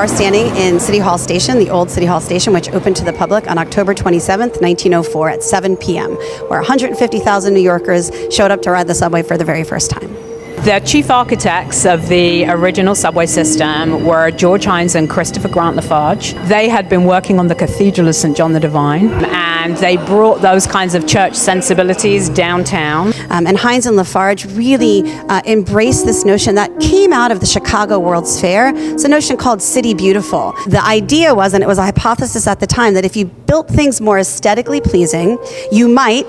are standing in City Hall Station, the old City Hall Station, which opened to the public on October 27th, 1904 at 7 p.m., where 150,000 New Yorkers showed up to ride the subway for the very first time. The chief architects of the original subway system were George Hines and Christopher Grant Lafarge. They had been working on the Cathedral of St. John the Divine, and they brought those kinds of church sensibilities downtown. And Hines and Lafarge really embraced this notion that came out of the Chicago World's Fair. It's a notion called City Beautiful. The idea was, and it was a hypothesis at the time, that if you built things more aesthetically pleasing, you might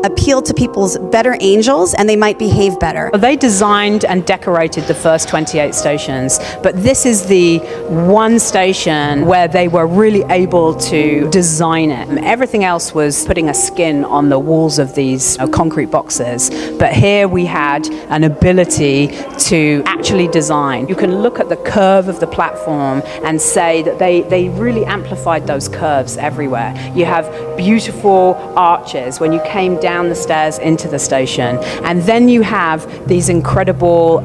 appeal to people's better angels and they might behave better. They designed and decorated the first 28 stations, but this is the one station where they were really able to design it. Everything else was putting a skin on the walls of these concrete boxes, but here we had an ability to actually design. You can look at the curve of the platform and say that they really amplified those curves everywhere. You have beautiful arches when you came down the stairs into the station, and then you have these incredible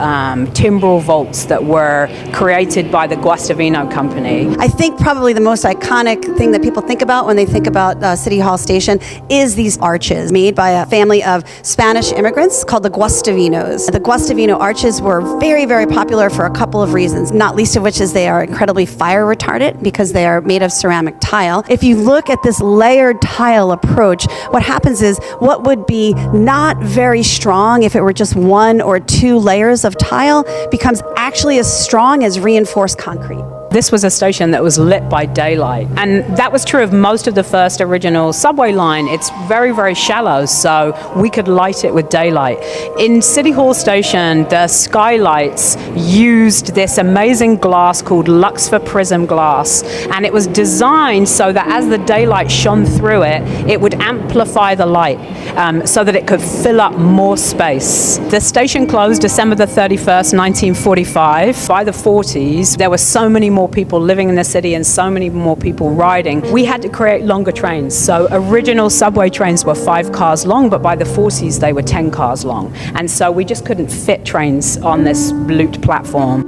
timbral vaults that were created by the Guastavino Company. I think probably the most iconic thing that people think about when they think about City Hall Station is these arches made by a family of Spanish immigrants called the Guastavinos. The Guastavino arches were very, very popular for a couple of reasons, not least of which is they are incredibly fire retardant because they are made of ceramic tile. If you look at this layered tile approach, what happens is what would be not very strong if it were just one or two layers of tile becomes actually as strong as reinforced concrete. This was a station that was lit by daylight, and that was true of most of the first original subway line. It's very, very shallow, so we could light it with daylight. In City Hall Station, the skylights used this amazing glass called Luxfer Prism glass, and it was designed so that as the daylight shone through it, it would amplify the light so that it could fill up more space. The station closed December the 31st, 1945. By the 40s, there were so many more people living in the city and so many more people riding. We had to create longer trains. So original subway trains were 5 cars long, but by the 40s they were 10 cars long. And so we just couldn't fit trains on this looped platform.